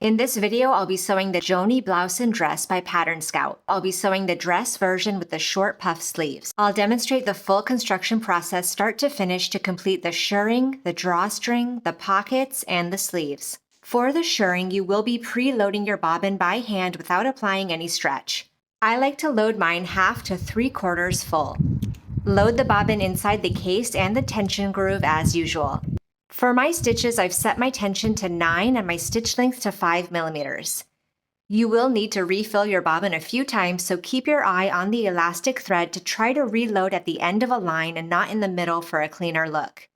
In this video, I'll be sewing the Joni Blouse and Dress by Pattern Scout. I'll be sewing the dress version with the short puff sleeves. I'll demonstrate the full construction process start to finish to complete the shirring, the drawstring, the pockets, and the sleeves. For the shirring, you will be pre-loading your bobbin by hand without applying any stretch. I like to load mine 1/2 to 3/4 full. Load the bobbin inside the case and the tension groove as usual. For my stitches, I've set my tension to 9 and my stitch length to 5 millimeters. You will need to refill your bobbin a few times, so keep your eye on the elastic thread to try to reload at the end of a line and not in the middle for a cleaner look.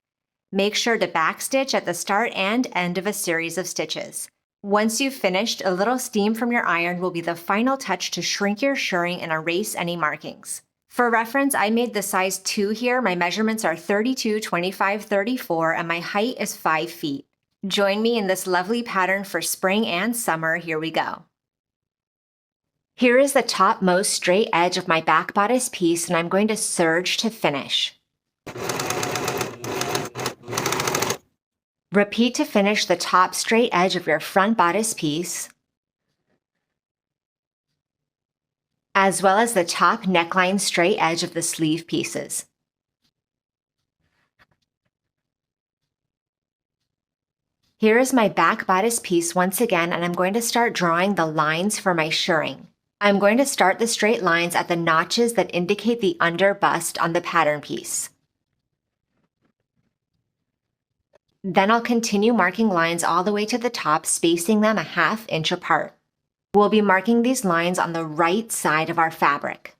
Make sure to backstitch at the start and end of a series of stitches. Once you've finished, a little steam from your iron will be the final touch to shrink your shirring and erase any markings. For reference, I made the size 2 here. My measurements are 32, 25, 34, and my height is 5 feet. Join me in this lovely pattern for spring and summer. Here we go. Here is the topmost straight edge of my back bodice piece, and I'm going to serge to finish. Repeat to finish the top straight edge of your front bodice piece, as well as the top neckline straight edge of the sleeve pieces. Here is my back bodice piece once again, and I'm going to start drawing the lines for my shirring. I'm going to start the straight lines at the notches that indicate the under bust on the pattern piece. Then I'll continue marking lines all the way to the top, spacing them a 1/2 inch apart. We'll be marking these lines on the right side of our fabric.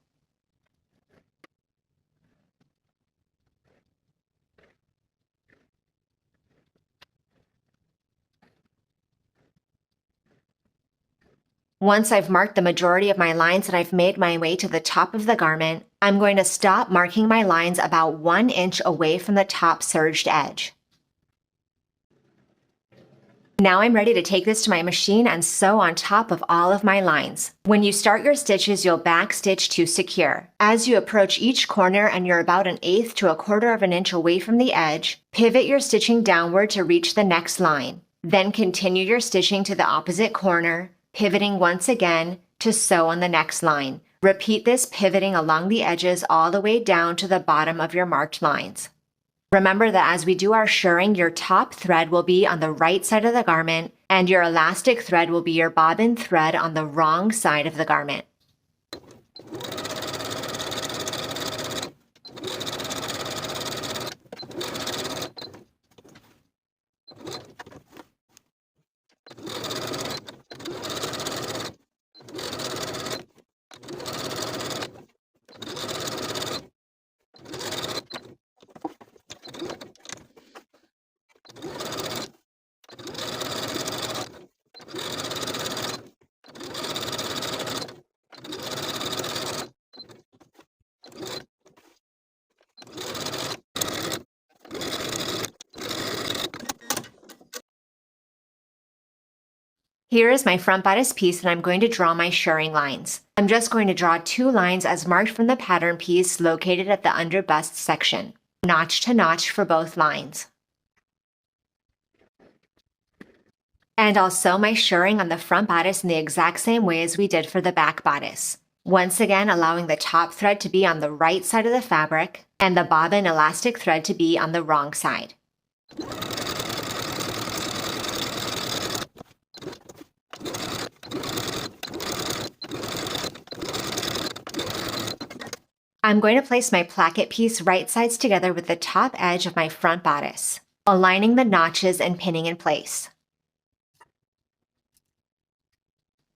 Once I've marked the majority of my lines and I've made my way to the top of the garment, I'm going to stop marking my lines about 1 inch away from the top serged edge. Now I'm ready to take this to my machine and sew on top of all of my lines. When you start your stitches, you'll backstitch to secure. As you approach each corner and you're about 1/8 to 1/4 of an inch away from the edge, pivot your stitching downward to reach the next line. Then continue your stitching to the opposite corner, pivoting once again to sew on the next line. Repeat this pivoting along the edges all the way down to the bottom of your marked lines. Remember that as we do our shirring, your top thread will be on the right side of the garment, and your elastic thread will be your bobbin thread on the wrong side of the garment. Here is my front bodice piece, and I'm going to draw my shirring lines. I'm just going to draw 2 lines as marked from the pattern piece located at the under bust section, notch to notch for both lines. And I'll sew my shirring on the front bodice in the exact same way as we did for the back bodice. Once again, allowing the top thread to be on the right side of the fabric and the bobbin elastic thread to be on the wrong side. I'm going to place my placket piece right sides together with the top edge of my front bodice, aligning the notches and pinning in place.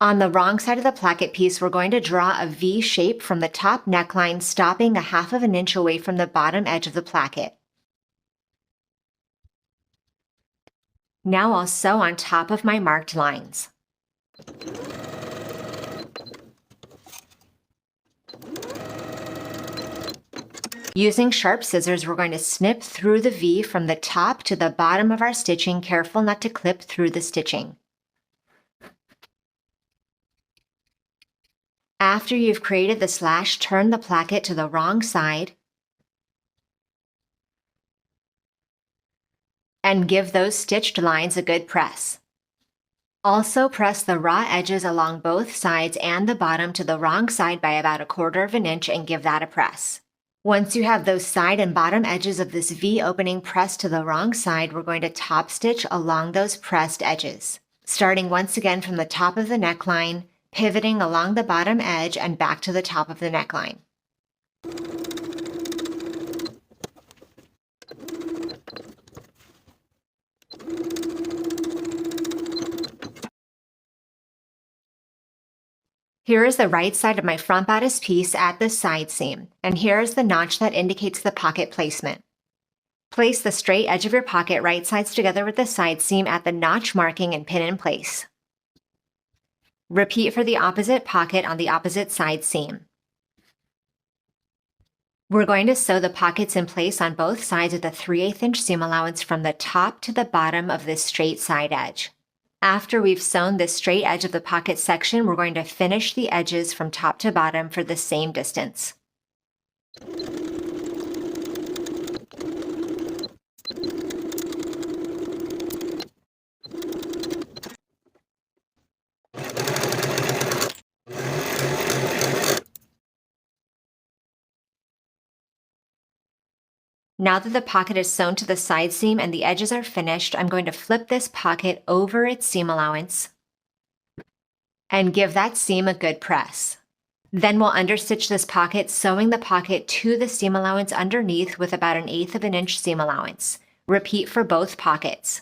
On the wrong side of the placket piece, we're going to draw a V shape from the top neckline, stopping a 1/2 of an inch away from the bottom edge of the placket. Now I'll sew on top of my marked lines. Using sharp scissors, we're going to snip through the V from the top to the bottom of our stitching, careful not to clip through the stitching. After you've created the slash, turn the placket to the wrong side and give those stitched lines a good press. Also press the raw edges along both sides and the bottom to the wrong side by about 1/4 of an inch and give that a press. Once you have those side and bottom edges of this V opening pressed to the wrong side, we're going to top stitch along those pressed edges. Starting once again from the top of the neckline, pivoting along the bottom edge and back to the top of the neckline. Here is the right side of my front bodice piece at the side seam, and here is the notch that indicates the pocket placement. Place the straight edge of your pocket right sides together with the side seam at the notch marking and pin in place. Repeat for the opposite pocket on the opposite side seam. We're going to sew the pockets in place on both sides with a 3/8 inch seam allowance from the top to the bottom of this straight side edge. After we've sewn this straight edge of the pocket section, we're going to finish the edges from top to bottom for the same distance. Now that the pocket is sewn to the side seam and the edges are finished, I'm going to flip this pocket over its seam allowance and give that seam a good press. Then we'll understitch this pocket, sewing the pocket to the seam allowance underneath with about 1/8 of an inch seam allowance. Repeat for both pockets.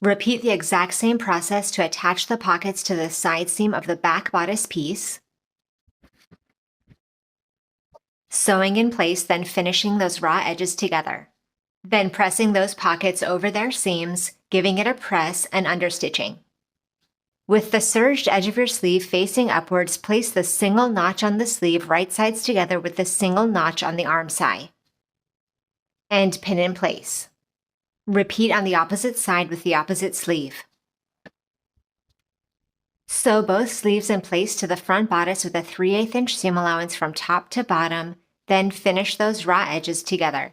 Repeat the exact same process to attach the pockets to the side seam of the back bodice piece. Sewing in place, then finishing those raw edges together. Then pressing those pockets over their seams, giving it a press and understitching. With the serged edge of your sleeve facing upwards, place the single notch on the sleeve right sides together with the single notch on the arm side. And pin in place. Repeat on the opposite side with the opposite sleeve. Sew both sleeves in place to the front bodice with a 3/8 inch seam allowance from top to bottom, then finish those raw edges together.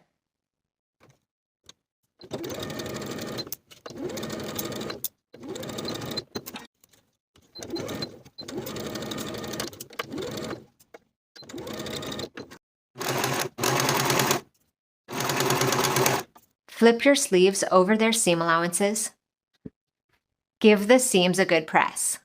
Flip your sleeves over their seam allowances. Give the seams a good press.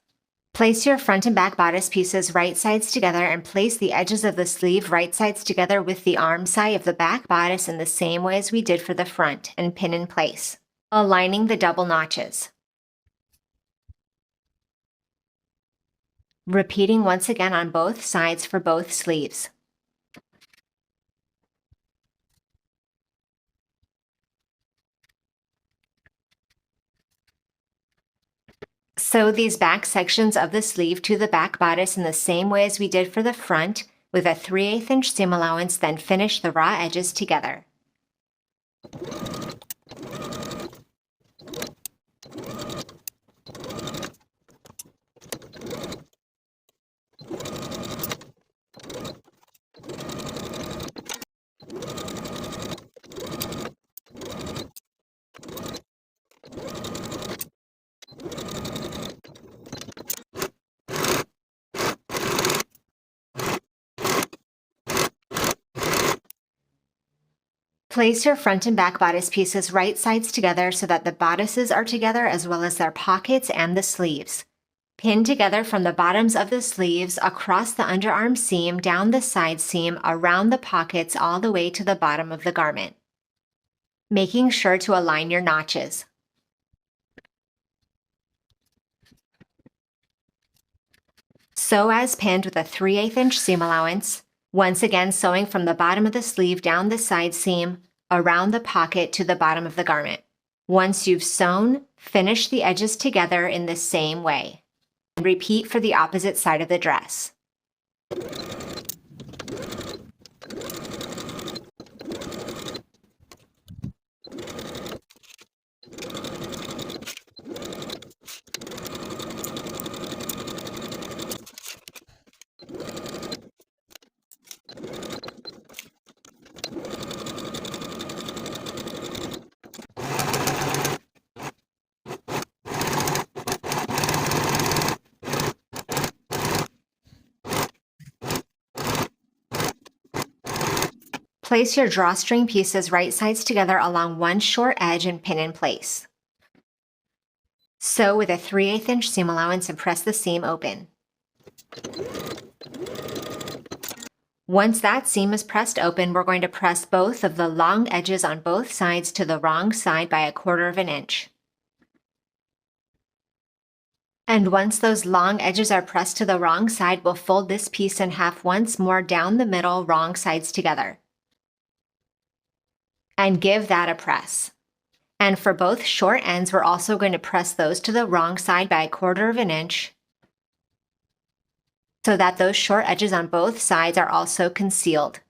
Place your front and back bodice pieces right sides together and place the edges of the sleeve right sides together with the arm side of the back bodice in the same way as we did for the front and pin in place, aligning the double notches. Repeating once again on both sides for both sleeves. Sew these back sections of the sleeve to the back bodice in the same way as we did for the front with a 3/8 inch seam allowance, then finish the raw edges together. Place your front and back bodice pieces right sides together so that the bodices are together as well as their pockets and the sleeves. Pin together from the bottoms of the sleeves across the underarm seam, down the side seam, around the pockets all the way to the bottom of the garment, making sure to align your notches. Sew as pinned with a 3/8 inch seam allowance. Once again, sewing from the bottom of the sleeve down the side seam, around the pocket to the bottom of the garment. Once you've sewn, finish the edges together in the same way. And repeat for the opposite side of the dress. Place your drawstring pieces right sides together along one short edge and pin in place. Sew with a 3/8 inch seam allowance and press the seam open. Once that seam is pressed open, we're going to press both of the long edges on both sides to the wrong side by 1/4 inch. And once those long edges are pressed to the wrong side, we'll fold this piece in half once more down the middle, wrong sides together. And give that a press. And for both short ends, we're also going to press those to the wrong side by 1/4 inch so that those short edges on both sides are also concealed.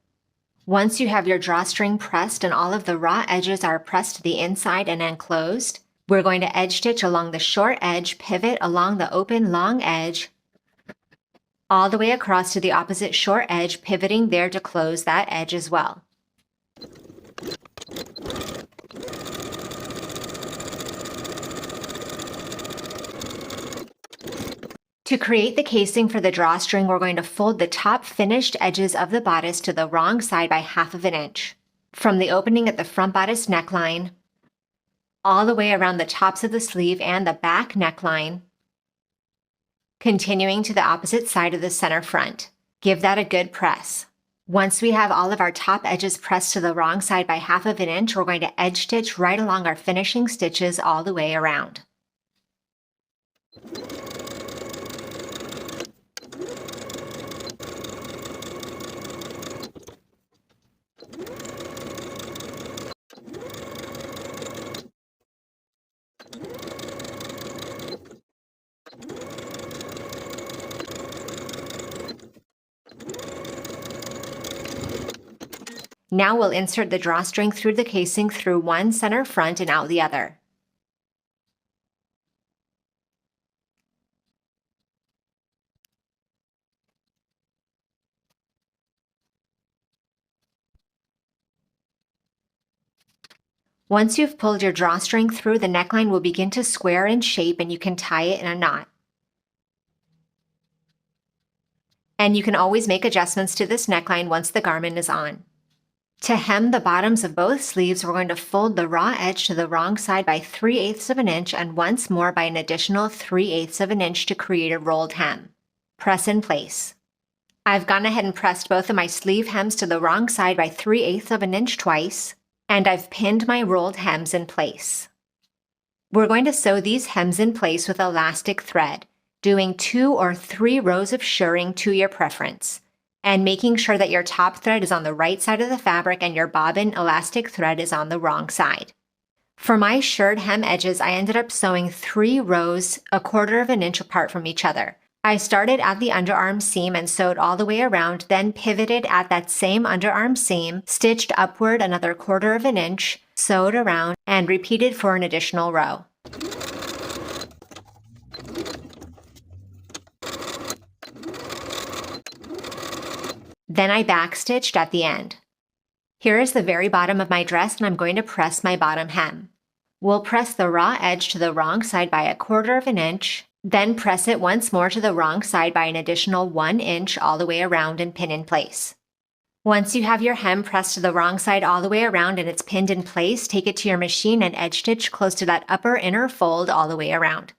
Once you have your drawstring pressed and all of the raw edges are pressed to the inside and enclosed, we're going to edge stitch along the short edge, pivot along the open long edge, all the way across to the opposite short edge, pivoting there to close that edge as well. To create the casing for the drawstring, we're going to fold the top finished edges of the bodice to the wrong side by 1/2 inch. From the opening at the front bodice neckline, all the way around the tops of the sleeve and the back neckline, continuing to the opposite side of the center front. Give that a good press. Once we have all of our top edges pressed to the wrong side by 1/2 inch, we're going to edge stitch right along our finishing stitches all the way around. Now we'll insert the drawstring through the casing through one center front and out the other. Once you've pulled your drawstring through, the neckline will begin to square in shape and you can tie it in a knot. And you can always make adjustments to this neckline once the garment is on. To hem the bottoms of both sleeves, we're going to fold the raw edge to the wrong side by 3/8 inch and once more by an additional 3/8 inch to create a rolled hem. Press in place. I've gone ahead and pressed both of my sleeve hems to the wrong side by 3/8 inch twice, and I've pinned my rolled hems in place. We're going to sew these hems in place with elastic thread, doing 2 or 3 rows of shirring to your preference, and making sure that your top thread is on the right side of the fabric and your bobbin elastic thread is on the wrong side. For my shirred hem edges, I ended up sewing 3 rows 1/4 inch apart from each other. I started at the underarm seam and sewed all the way around, then pivoted at that same underarm seam, stitched upward another 1/4 inch, sewed around, and repeated for an additional row. Then I backstitched at the end. Here is the very bottom of my dress, and I'm going to press my bottom hem. We'll press the raw edge to the wrong side by 1/4 inch, then press it once more to the wrong side by an additional 1 inch all the way around and pin in place. Once you have your hem pressed to the wrong side all the way around and it's pinned in place, take it to your machine and edge stitch close to that upper inner fold all the way around.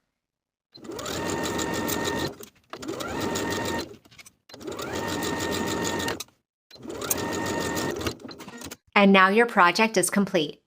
And now your project is complete.